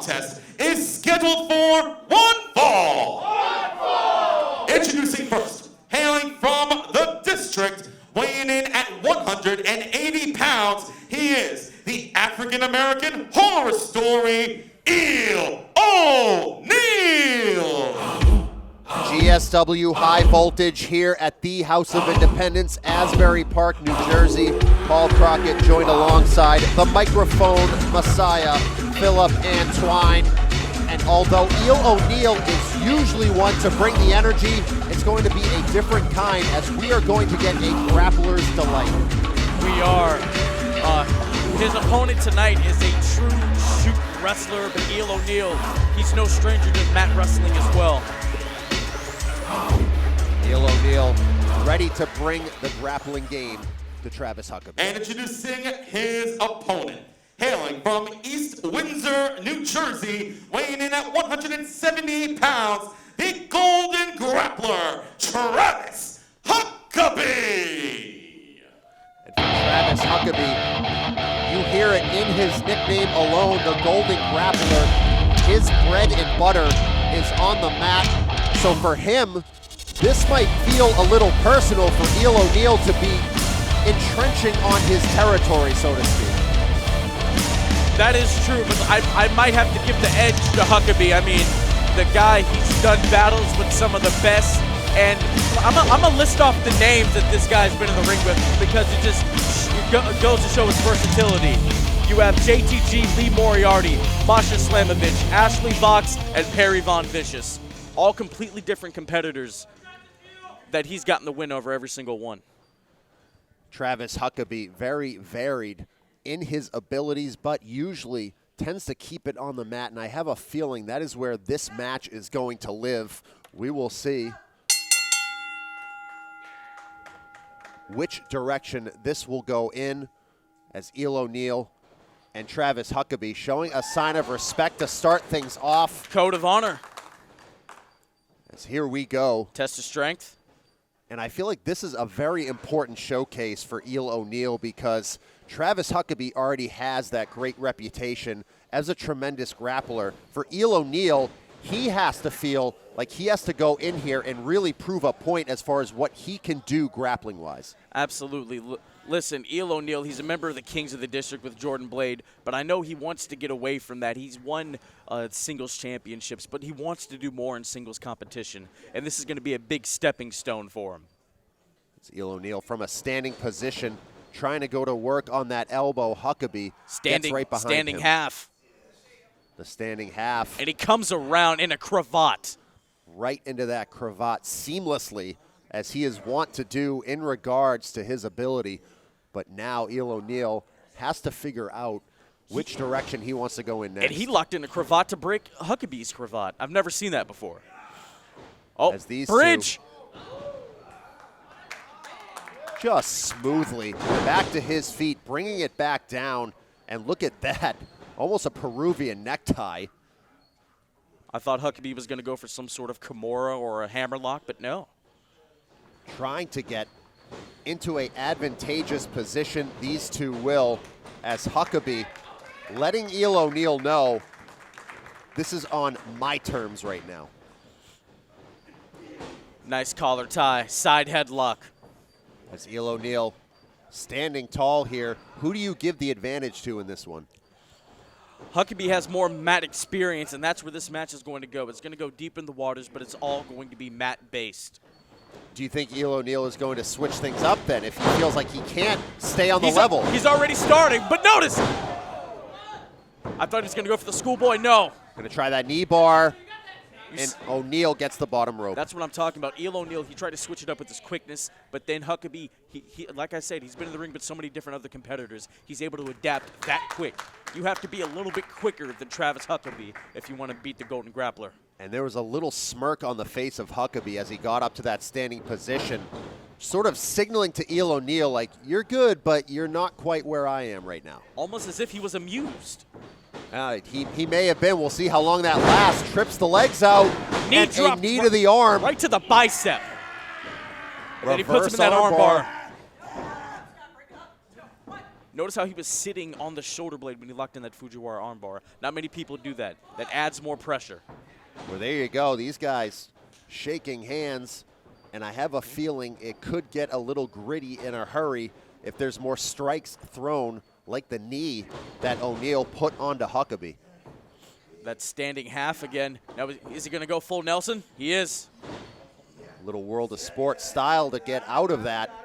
contest is scheduled for one fall. Introducing first, hailing from the district, weighing in at 180 pounds, he is the African-American horror story, Eel O'Neal. GSW High Voltage here at the House of Independence, Asbury Park, New Jersey. Paul Crockett joined alongside the microphone messiah, Philip Antwine. And although Eel O'Neal is usually one to bring the energy, it's going to be a different kind as we are going to get a grappler's delight. We are. His opponent tonight is a true shoot wrestler, but Eel O'Neal, he's no stranger to mat wrestling as well. Eel O'Neal ready to bring the grappling game to Travis Huckabee. And introducing his opponent, hailing from East Windsor, New Jersey, weighing in at 170 pounds, the Golden Grappler, Travis Huckabee. And for Travis Huckabee, you hear it in his nickname alone, the Golden Grappler. His bread and butter is on the mat. So for him, this might feel a little personal for Eel O'Neal to be entrenching on his territory, so to speak. That is true, but I might have to give the edge to Huckabee. I mean, the guy, he's done battles with some of the best, and I'm gonna list off the names that this guy's been in the ring with because it just goes to show his versatility. You have JTG, Lee Moriarty, Masha Slamovich, Ashley Vox, and Perry Von Vicious. All completely different competitors that he's gotten the win over every single one. Travis Huckabee, very varied in his abilities, but usually tends to keep it on the mat, and I have a feeling that is where this match is going to live. We will see which direction this will go in as Eel O'Neal and Travis Huckabee showing a sign of respect to start things off. Code of honor. As here we go. Test of strength. And I feel like this is a very important showcase for Eel O'Neal because Travis Huckabee already has that great reputation as a tremendous grappler. For Eel O'Neal, he has to feel like he has to go in here and really prove a point as far as what he can do grappling-wise. Absolutely. Listen, Eel O'Neal, he's a member of the Kings of the District with Jordan Blade, but I know he wants to get away from that. He's won singles championships, but he wants to do more in singles competition, and this is going to be a big stepping stone for him. It's Eel O'Neal from a standing position, trying to go to work on that elbow. Huckabee gets right behind standing him. half. The standing half. And he comes around in a cravat. Right into that cravat seamlessly, as he is wont to do in regards to his ability. But now Eel O'Neal has to figure out which direction he wants to go in next. And he locked in a cravat to break Huckabee's cravat. I've never seen that before. Oh, as these bridge. Just smoothly back to his feet, bringing it back down. And look at that, almost a Peruvian necktie. I thought Huckabee was going to go for some sort of Kimura or a hammerlock, but no. Trying to get into an advantageous position, these two will, as Huckabee letting Eel O'Neal know this is on my terms right now. Nice collar tie, side headlock. As Eel O'Neal standing tall here, who do you give the advantage to in this one? Huckabee has more mat experience, and that's where this match is going to go. It's going to go deep in the waters, but it's all going to be mat-based. Do you think Eel O'Neal is going to switch things up then if he feels like he can't stay on the level? He's already starting, but notice! I thought he was going to go for the schoolboy. No. Going to try that knee bar. And O'Neal gets the bottom rope. That's what I'm talking about. Eel O'Neal, he tried to switch it up with his quickness, but then Huckabee, he, like I said, he's been in the ring with so many different other competitors. He's able to adapt that quick. You have to be a little bit quicker than Travis Huckabee if you want to beat the Golden Grappler. And there was a little smirk on the face of Huckabee as he got up to that standing position, sort of signaling to Eel O'Neal, like, you're good, but you're not quite where I am right now. Almost as if he was amused. He may have been. We'll see how long that lasts. Trips the legs out. Knee and drop, a knee to the arm. Right to the bicep. And then he puts him in that arm arm bar. Notice how he was sitting on the shoulder blade when he locked in that Fujiwara armbar. Not many people do that. That adds more pressure. Well, there you go. These guys shaking hands, and I have a feeling it could get a little gritty in a hurry if there's more strikes thrown, like the knee that O'Neal put onto Huckabee. That standing half again. Now, is he going to go full Nelson? He is. Little World of Sport style to get out of that.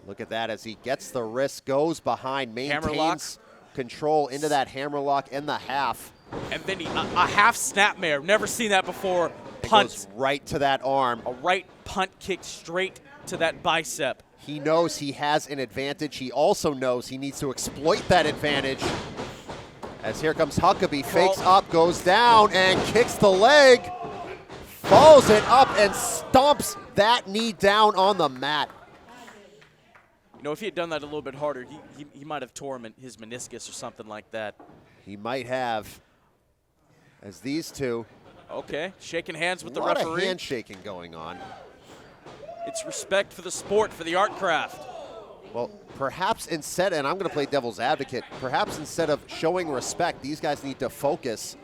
Look at that as he gets the wrist, goes behind, maintains control into that hammerlock and the half. And then a half snapmare. Never seen that before. Punt. Goes right to that arm. A right punt kick straight to that bicep. He knows he has an advantage. He also knows he needs to exploit that advantage. As here comes Huckabee, fakes up, goes down, and kicks the leg. Follows it up and stomps that knee down on the mat. You know, if he had done that a little bit harder, he might have tore his meniscus or something like that. He might have. As these two. Okay, shaking hands with the A lot referee. of handshaking going on. It's respect for the sport, for the art craft. Well, perhaps instead, and I'm going to play devil's advocate, perhaps instead of showing respect, these guys need to focus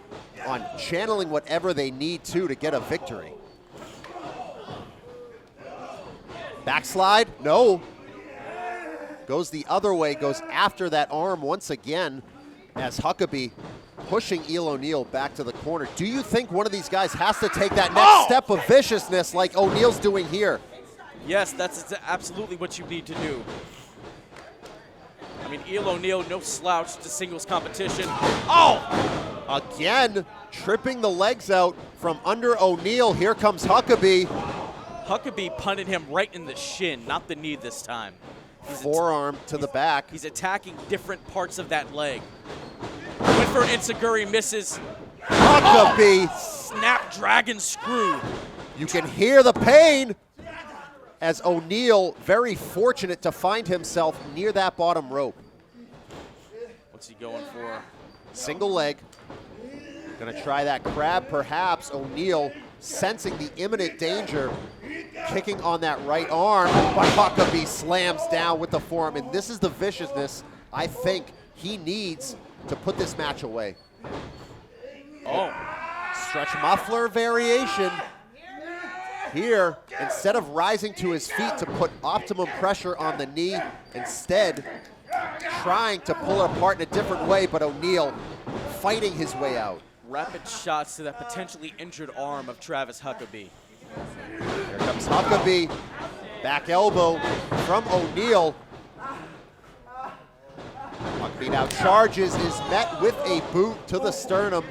on channeling whatever they need to get a victory. Backslide? No. Goes the other way, goes after that arm once again as Huckabee pushing Eel O'Neal back to the corner. Do you think one of these guys has to take that next step of viciousness like O'Neal's doing here? Yes, that's absolutely what you need to do. I mean, Eel O'Neal, no slouch to singles competition. Oh! Again, tripping the legs out from under O'Neal. Here comes Huckabee. Huckabee punted him right in the shin, not the knee this time. Forearm to the back. He's attacking different parts of that leg. Went for an enziguri, misses. Huckabee. Snapdragon screw. You can hear the pain as O'Neal, very fortunate to find himself near that bottom rope. What's he going for? Single leg. Gonna try that crab perhaps. O'Neal sensing the imminent danger, kicking on that right arm, but Huckabee slams down with the forearm, and this is the viciousness I think he needs to put this match away. Oh. Stretch muffler variation. Here, instead of rising to his feet to put optimum pressure on the knee, instead trying to pull it apart in a different way, but O'Neal fighting his way out. Rapid shots to that potentially injured arm of Travis Huckabee. Here comes Huckabee. Back elbow from O'Neal. Huckabee now charges, is met with a boot to the sternum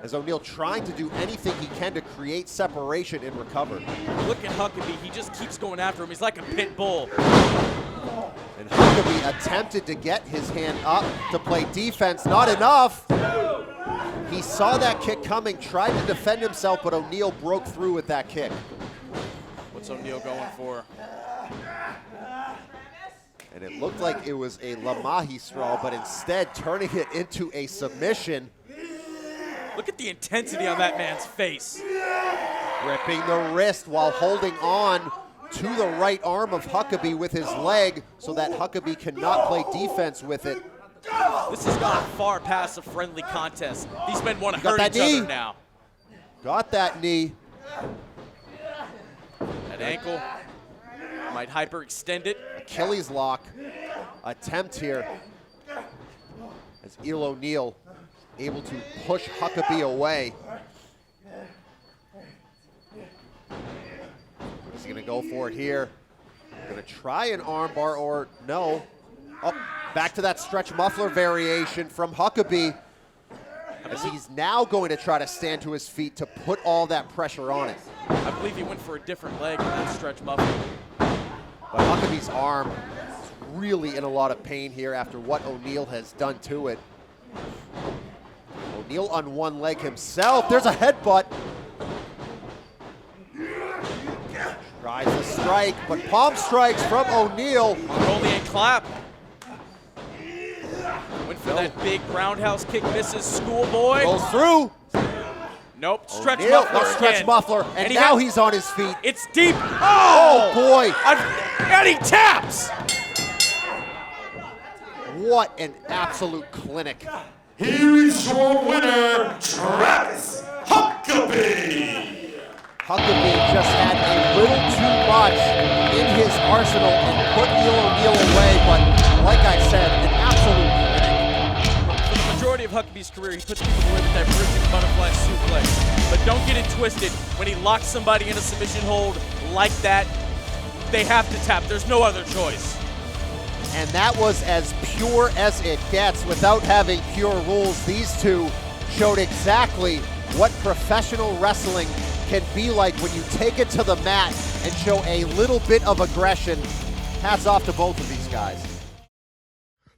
as O'Neal trying to do anything he can to create separation and recover. Look at Huckabee, he just keeps going after him. He's like a pit bull. And Huckabee attempted to get his hand up to play defense, not enough. He saw that kick coming, tried to defend himself, but O'Neal broke through with that kick. What's O'Neal going for? And it looked like it was a La Magistral, but instead turning it into a submission. Look at the intensity on that man's face. Gripping the wrist while holding on to the right arm of Huckabee with his leg so that Huckabee cannot play defense with it. This has gone far past a friendly contest. These men want to hurt each other now. Got that knee. That ankle might hyperextend it. Achilles lock attempt here as Eel O'Neal able to push Huckabee away. He's gonna go for it here. Gonna try an armbar or no. Oh, back to that stretch muffler variation from Huckabee as he's now going to try to stand to his feet to put all that pressure on it. I believe he went for a different leg in that stretch muffler. But Huckabee's arm is really in a lot of pain here after what O'Neal has done to it. O'Neal on one leg himself. There's a headbutt. Tries to strike, but palm strikes from O'Neal. Mongolian clap. Went for that big roundhouse kick, misses. Schoolboy. Goes through. Nope, stretch O'Neal, muffler no, stretch again. muffler, and now he's on his feet. It's deep. Oh boy. And he taps. what an absolute clinic. Here is your winner, Travis Huckabee. Huckabee just had a little too much in his arsenal and put Neil O'Neill away, but like I said, an absolute clinic. For the majority of Huckabee's career, he puts people away with that bridging butterfly suplex. But don't get it twisted. When he locks somebody in a submission hold like that, they have to tap. There's no other choice. And that was as pure as it gets without having pure rules. These two showed exactly what professional wrestling can be like when you take it to the mat and show a little bit of aggression. Hats off to both of these guys.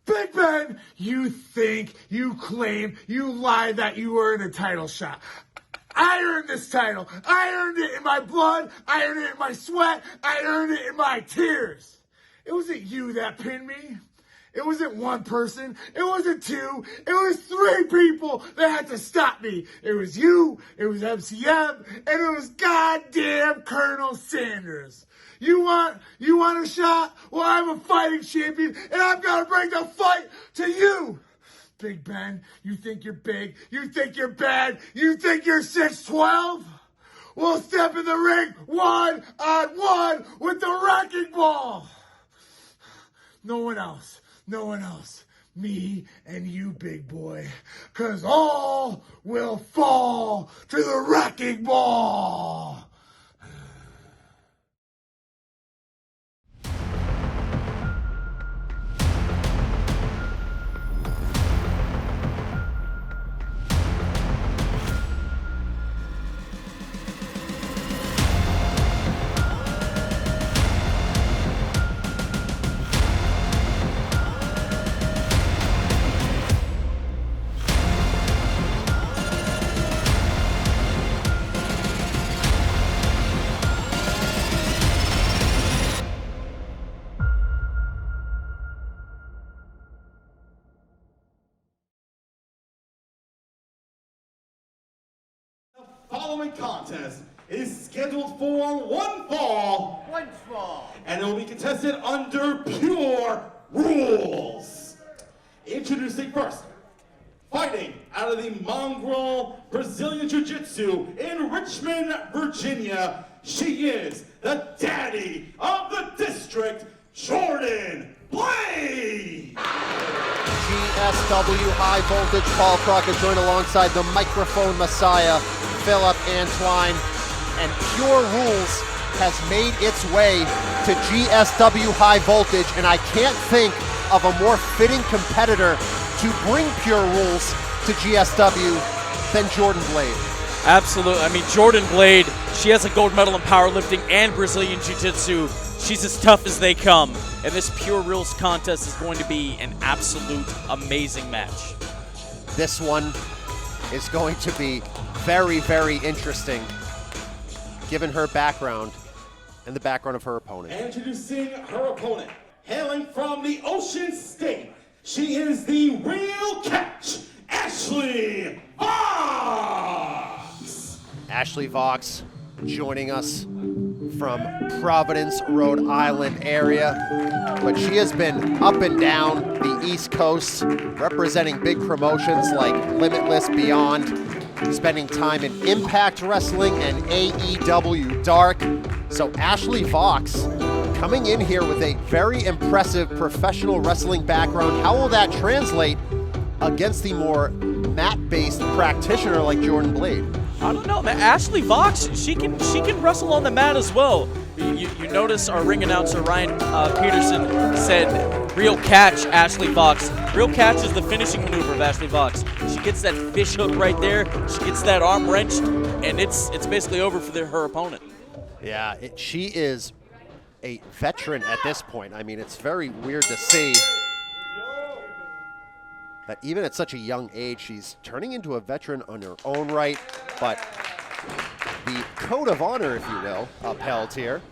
Big Ben, you think, you claim, you lie that you were in a title shot. I earned this title. I earned it in my blood. I earned it in my sweat. I earned it in my tears. It wasn't you that pinned me. It wasn't one person. It wasn't two. It was three people that had to stop me. It was you, it was MCM, and it was goddamn Colonel Sanders. You want a shot? Well, I'm a fighting champion, and I'm gonna bring the fight to you. Big Ben, you think you're big? You think you're bad? You think you're 6'12"? We'll step in the ring 1-on-1 with the wrecking ball. No one else. No one else. Me and you, big boy. 'Cause all will fall to the wrecking ball. Following contest is scheduled for one fall. And it will be contested under pure rules. Introducing first, fighting out of the mongrel Brazilian Jiu-Jitsu in Richmond, Virginia, she is the daddy of the district, Jordan Blade. GSW High Voltage, Paul Crockett joined alongside the microphone messiah, Philip Antwine, and Pure Rules has made its way to GSW High Voltage, and I can't think of a more fitting competitor to bring Pure Rules to GSW than Jordan Blade. Absolutely. I mean, Jordan Blade, she has a gold medal in powerlifting and Brazilian Jiu-Jitsu. She's as tough as they come. And this Pure Rules contest is going to be an absolute amazing match. This one is going to be very, very interesting, given her background and the background of her opponent. Introducing her opponent, hailing from the Ocean State, she is the Real Catch, Ashley Vox. Ashley Vox joining us from Providence, Rhode Island area, but she has been up and down the East Coast, representing big promotions like Limitless Beyond, spending time in Impact Wrestling and AEW Dark. So Ashley Vox coming in here with a very impressive professional wrestling background. How will that translate against the more mat-based practitioner like Jordan Blade? I don't know, man. Ashley Vox, she can wrestle on the mat as well. You notice our ring announcer, Ryan Peterson, said real catch, Ashley Vox. Real catch is the finishing maneuver of Ashley Vox. She gets that fish hook right there. She gets that arm wrench, and it's basically over for her opponent. Yeah, she is a veteran at this point. I mean, it's very weird to see that even at such a young age, she's turning into a veteran on her own right, but the code of honor, if you will, upheld here.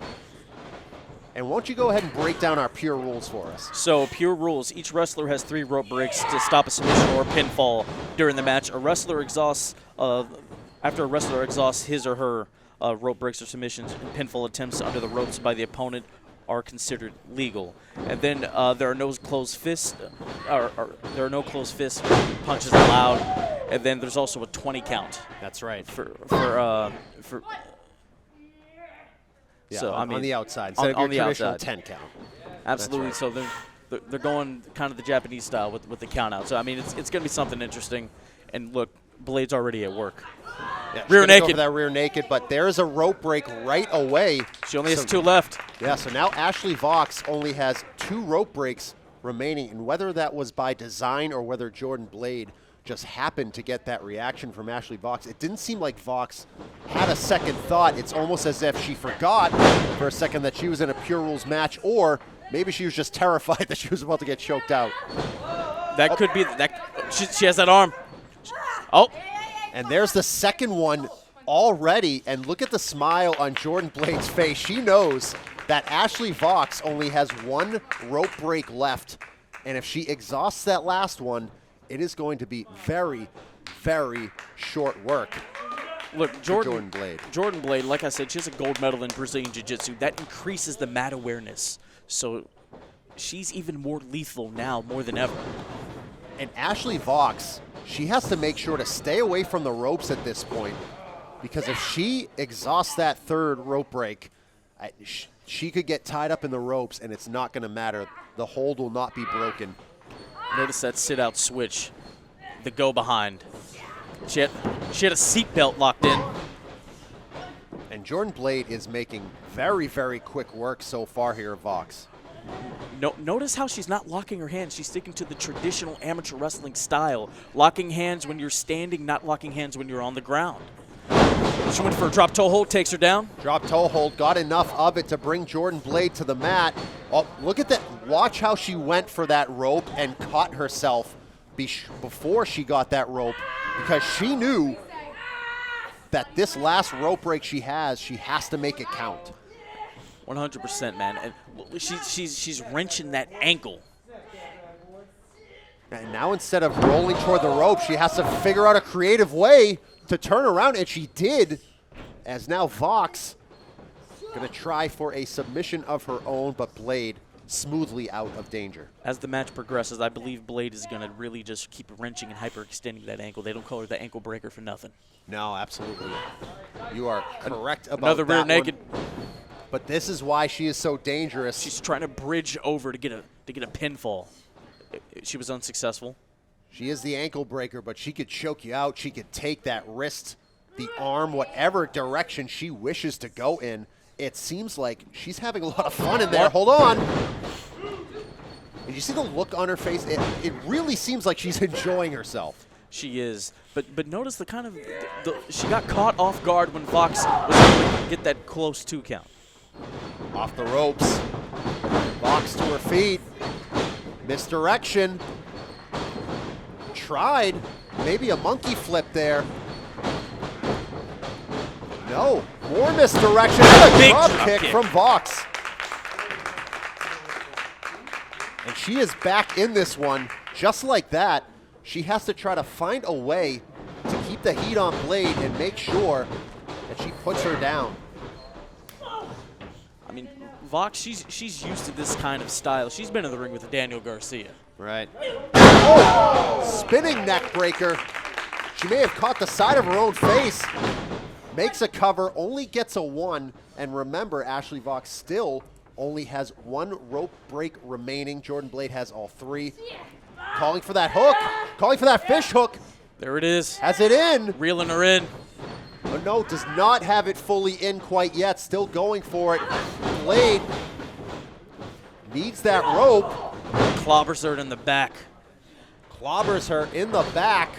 And won't you go ahead and break down our Pure Rules for us? So, Pure Rules, each wrestler has 3 rope breaks to stop a submission or a pinfall during the match. A wrestler exhausts, after a wrestler exhausts his or her rope breaks or submissions and pinfall attempts under the ropes by the opponent are considered legal. And then there are no closed fists, there are no closed fist punches allowed. And then there's also a 20 count. That's right. Yeah, so on I mean, the outside, instead of your traditional 10 count. Absolutely. Right. So they're going kind of the Japanese style with the count out. So I mean, it's going to be something interesting. And look, Blade's already at work. Yeah, rear naked. Go for that rear naked, but there's a rope break right away. She only has 2 left. Yeah, so now Ashley Vox only has 2 rope breaks remaining, and whether that was by design or whether Jordan Blade just happened to get that reaction from Ashley Vox, it didn't seem like Vox had a second thought. It's almost as if she forgot for a second that she was in a Pure Rules match, or maybe she was just terrified that she was about to get choked out. That could be that. She has that arm. Oh. And there's the second one already, and look at the smile on Jordan Blade's face. She knows that Ashley Vox only has 1 rope break left, and if she exhausts that last one, it is going to be very, very short work. Look, Jordan Blade. Jordan Blade, like I said, she has a gold medal in Brazilian Jiu-Jitsu. That increases the mat awareness. So she's even more lethal now, more than ever. And Ashley Vox, she has to make sure to stay away from the ropes at this point, because if she exhausts that 3rd rope break, she could get tied up in the ropes, and it's not going to matter. The hold will not be broken. Notice that sit-out switch, the go-behind. She had a seatbelt locked in. And Jordan Blade is making very, very quick work so far here, Vox. Notice how she's not locking her hands. She's sticking to the traditional amateur wrestling style. Locking hands when you're standing, not locking hands when you're on the ground. She went for a drop toe hold, takes her down. Drop toe hold, got enough of it to bring Jordan Blade to the mat. Oh, look at that. Watch how she went for that rope and caught herself before she got that rope, because she knew that this last rope break she has to make it count. 100%, man. And she's wrenching that ankle. And now instead of rolling toward the rope, she has to figure out a creative way to turn around, and she did, as now Vox going to try for a submission of her own, but Blade smoothly out of danger. As the match progresses, I believe Blade is going to really just keep wrenching and hyperextending that ankle. They don't call her the ankle breaker for nothing. No, absolutely. You are correct about another rear that naked. One. But this is why she is so dangerous. She's trying to bridge over to get a pinfall. She was unsuccessful. She is the ankle breaker, but she could choke you out. She could take that wrist, the arm, whatever direction she wishes to go in. It seems like she's having a lot of fun in there. Hold on. Did you see the look on her face? It really seems like she's enjoying herself. She is. But notice the kind of she got caught off guard when Vox was able to get that close 2 count. Off the ropes. Vox to her feet. Misdirection. Tried. Maybe a monkey flip there. No. More misdirection. And a Big drop drop kick kick from Vox. And she is back in this one. Just like that, she has to try to find a way to keep the heat on Blade and make sure that she puts her down. I mean, Vox, she's used to this kind of style. She's been in the ring with Daniel Garcia. Right. Oh! Spinning neck breaker. She may have caught the side of her own face. Makes a cover, only gets a 1. And remember, Ashley Vox still only has 1 rope break remaining. Jordan Blade has all 3. Calling for that hook. Calling for that fish hook. There it is. Has it in. Reeling her in. Oh, no, does not have it fully in quite yet. Still going for it. Blade needs that rope. Clobbers her in the back. Clobbers her in the back.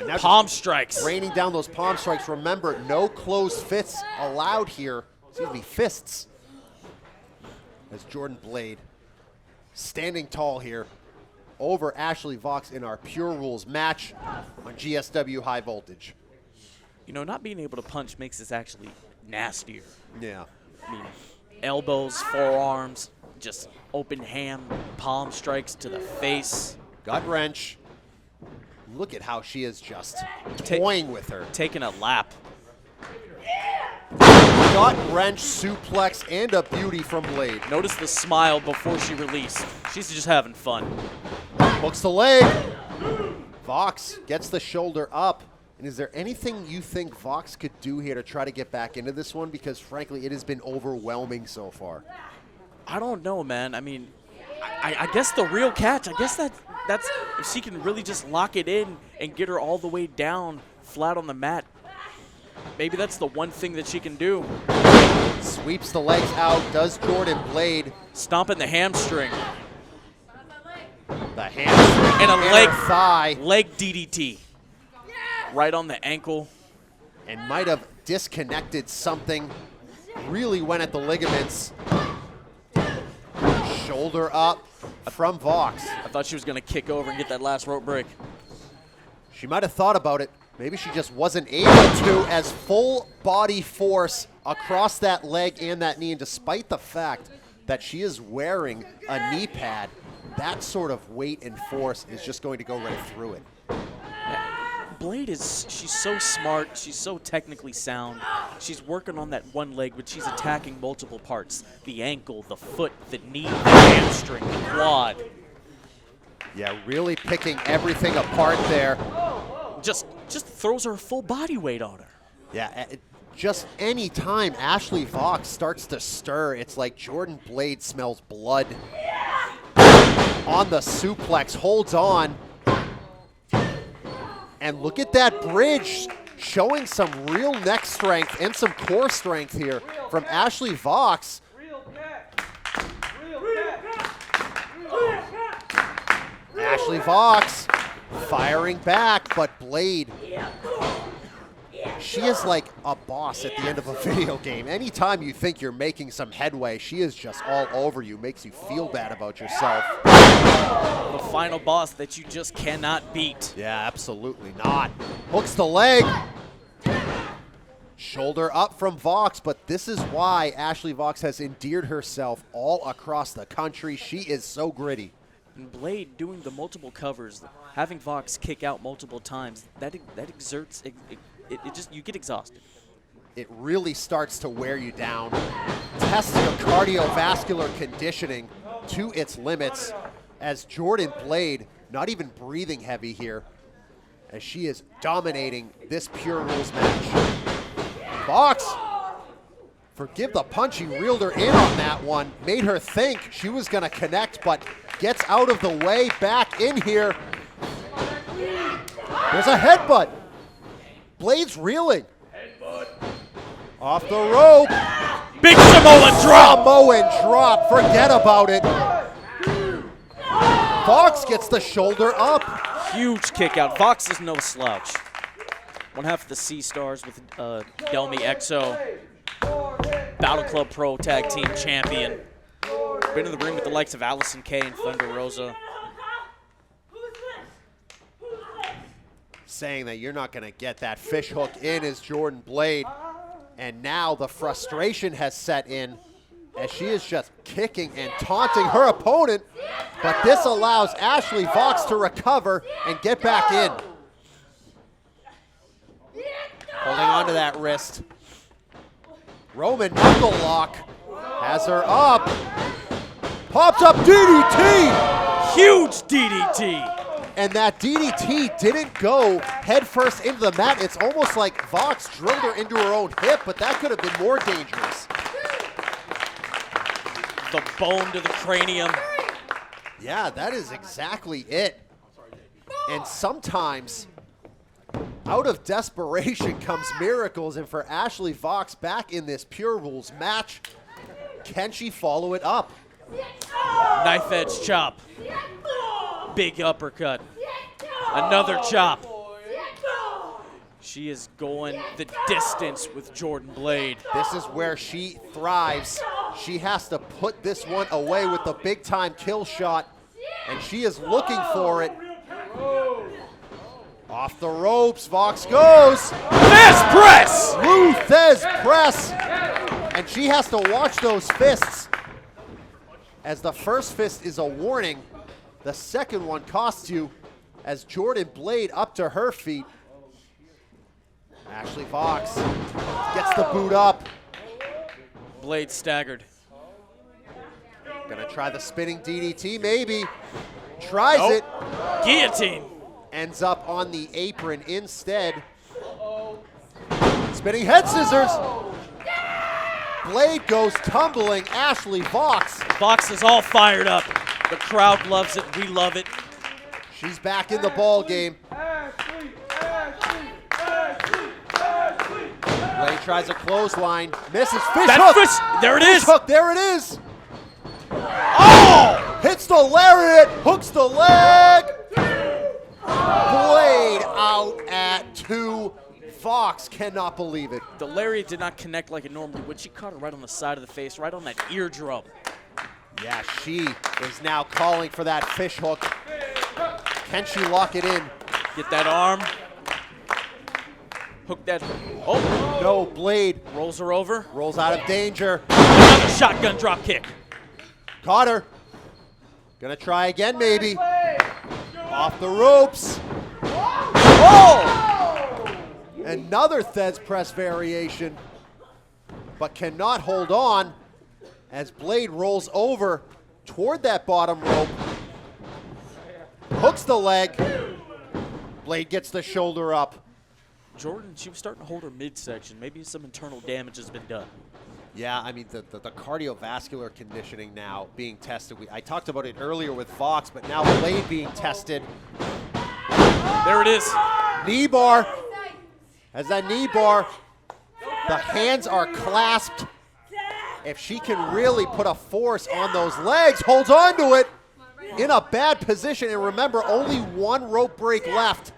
Now palm strikes. Raining down those palm strikes. Remember, no closed fists allowed here. Excuse me, fists. As Jordan Blade standing tall here over Ashley Vox in our Pure Rules match on GSW High Voltage. You know, not being able to punch makes this actually nastier. Yeah. I mean, elbows, forearms, just open hand, palm strikes to the face. Gut wrench. Look at how she is just toying with her. Taking a lap. gut wrench, suplex, and a beauty from Blade. Notice the smile before she released. She's just having fun. Hooks the leg. Vox gets the shoulder up. And is there anything you think Vox could do here to try to get back into this one? Because frankly, it has been overwhelming so far. I don't know, man. I mean, I guess the real catch, I guess that's if she can really just lock it in and get her all the way down flat on the mat. Maybe that's the one thing that she can do. Sweeps the legs out, does Jordan Blade. Stomping the hamstring. The hamstring And a leg thigh. Leg DDT. Right on the ankle. And might have disconnected something. Really went at the ligaments. Shoulder up from Vox. I thought she was going to kick over and get that last rope break. She might have thought about it. Maybe she just wasn't able to, as full body force across that leg and that knee. And despite the fact that she is wearing a knee pad, that sort of weight and force is just going to go right through it. Blade she's so smart, she's so technically sound. She's working on that one leg, but she's attacking multiple parts. The ankle, the foot, the knee, the hamstring, the quad. Yeah, really picking everything apart there. Just throws her full body weight on her. Yeah, just any time Ashley Vox starts to stir, it's like Jordan Blade smells blood. On the suplex, holds on. And look at that bridge, showing some real neck strength and some core strength here from Ashley Vox. Ashley Vox firing back, but Blade, she is like a boss at the end of a video game. Anytime you think you're making some headway, she is just all over you, makes you feel bad about yourself. The final boss that you just cannot beat. Yeah, absolutely not. Hooks the leg. Shoulder up from Vox, but this is why Ashley Vox has endeared herself all across the country. She is so gritty. And Blade doing the multiple covers, having Vox kick out multiple times, that exerts, you get exhausted. It really starts to wear you down. Tests your cardiovascular conditioning to its limits as Jordan Blade, not even breathing heavy here, as she is dominating this Pure Rules match. Vox, forgive the punch, he reeled her in on that one, made her think she was gonna connect, but gets out of the way, back in here. There's a headbutt. Blade's reeling. Off the rope. Big Samoan drop. Samoan drop, forget about it. Vox gets the shoulder up. Huge kick out. Vox is no slouch. One half of the C Stars with Delmi Exo. Battle Club Pro Tag Team Champion. Been in the ring with the likes of Allison Kay and Thunder Rosa. Saying that you're not going to get that fish hook in is Jordan Blade. And now the frustration has set in as she is just kicking and taunting her opponent. But this allows Ashley Vox to recover and get back in. Holding on to that wrist. Roman knuckle lock has her up. Pops up DDT. Huge DDT. And that DDT didn't go headfirst into the mat. It's almost like Vox drilled her into her own hip, but that could have been more dangerous. The bone to the cranium. Yeah, that is exactly it. And sometimes, out of desperation comes miracles, and for Ashley Vox back in this Pure Rules match, can she follow it up? Knife edge chop. Big uppercut. Another chop. She is going the distance with Jordan Blade. This is where she thrives. She has to put this one away with the big-time kill shot, and she is looking for it. Off the ropes, Vox goes. Fist press! Luthez press. And she has to watch those fists, as the first fist is a warning. The second one costs you, as Jordan Blade up to her feet. Ashley Vox gets the boot up. Blade staggered. Gonna try the spinning DDT, maybe. Tries Nope. it. Guillotine. Ends up on the apron instead. Spinning head scissors. Blade goes tumbling. Ashley Vox. Vox is all fired up. The crowd loves it. We love it. She's back in the ball game. Blade tries a clothesline. Misses. Fish hook. There it Fish is. hook. There it is. Oh! Hits the lariat. Hooks the leg. Blade out at 2. Vox cannot believe it. The lariat did not connect like it normally would. She caught her right on the side of the face, right on that eardrum. Yeah, she is now calling for that fish hook. Can she lock it in? Get that arm. Hook that. Oh, No, Blade rolls her over. rolls out of danger. Another shotgun drop kick. Caught her. Gonna try again, maybe. Off the ropes. Oh! Another Thez press variation, but cannot hold on as Blade rolls over toward that bottom rope. Hooks the leg. Blade gets the shoulder up. Jordan, she was starting to hold her midsection. Maybe some internal damage has been done. Yeah, I mean, the cardiovascular conditioning now being tested. I talked about it earlier with Vox, but now Blade being tested. There it is. Knee bar. As that knee bar, the hands are clasped. If she can really put a force on those legs, holds on to it in a bad position. And remember, only one rope break left.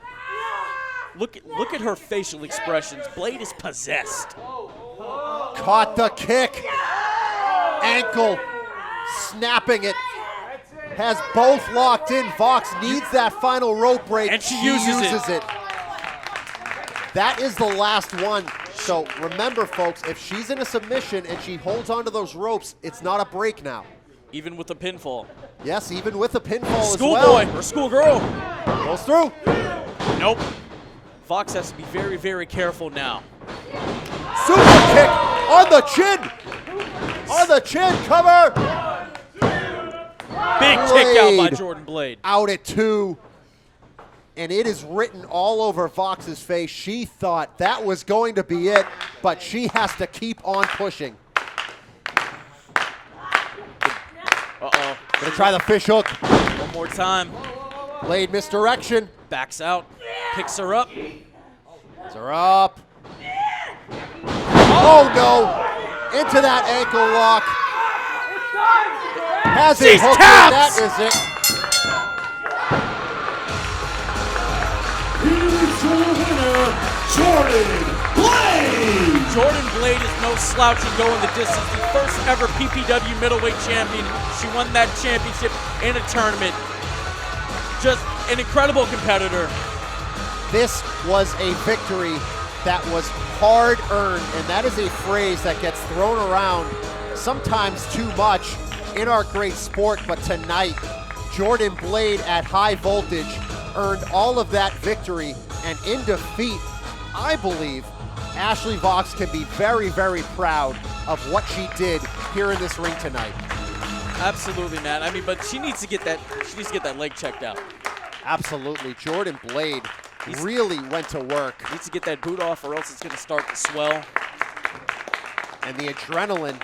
Look at her facial expressions. Blade is possessed. Caught the kick. Ankle. Snapping it. Has both locked in. Vox needs that final rope break. And she uses it. That is the last one. So remember, folks, if she's in a submission and she holds onto those ropes, it's not a break now. Even with the pinfall. Yes, even with a pinfall as Schoolboy well. or schoolgirl. Goes through. Nope. Vox has to be very, very careful now. Super kick on the chin. On the chin, cover. Big kick out by Blade Jordan Blade. Out at 2. And it is written all over Vox's face. She thought that was going to be it, but she has to keep on pushing. Uh-oh. Gonna try the fish hook. One more time. Blade misdirection. Backs out. Picks her up. Gets her up. Oh no! Into that ankle lock. Has it She's hooked. tapped! That is it. Here's your winner, Jordan Blade! Jordan Blade is no slouch in going the distance. The first ever PPW middleweight champion. She won that championship in a tournament. Just an incredible competitor. This was a victory that was hard earned, and that is a phrase that gets thrown around sometimes too much in our great sport, but tonight, Jordan Blade at High Voltage earned all of that victory, and in defeat, I believe Ashley Vox can be very, very proud of what she did here in this ring tonight. Absolutely, man. I mean, but she needs to get that leg checked out. Absolutely. Jordan Blade really went to work. Needs to get that boot off or else it's going to start to swell. And the adrenaline,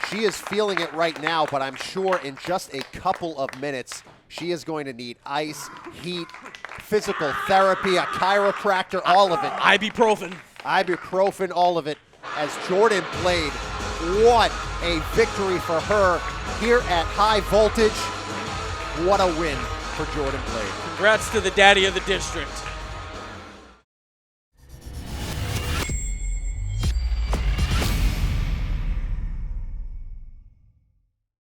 she is feeling it right now, but I'm sure in just a couple of minutes, she is going to need ice, heat, physical therapy, a chiropractor, all of it. Ibuprofen. Ibuprofen, all of it. As Jordan Blade, what a victory for her here at High Voltage. What a win for Jordan Blade. Congrats to the daddy of the district.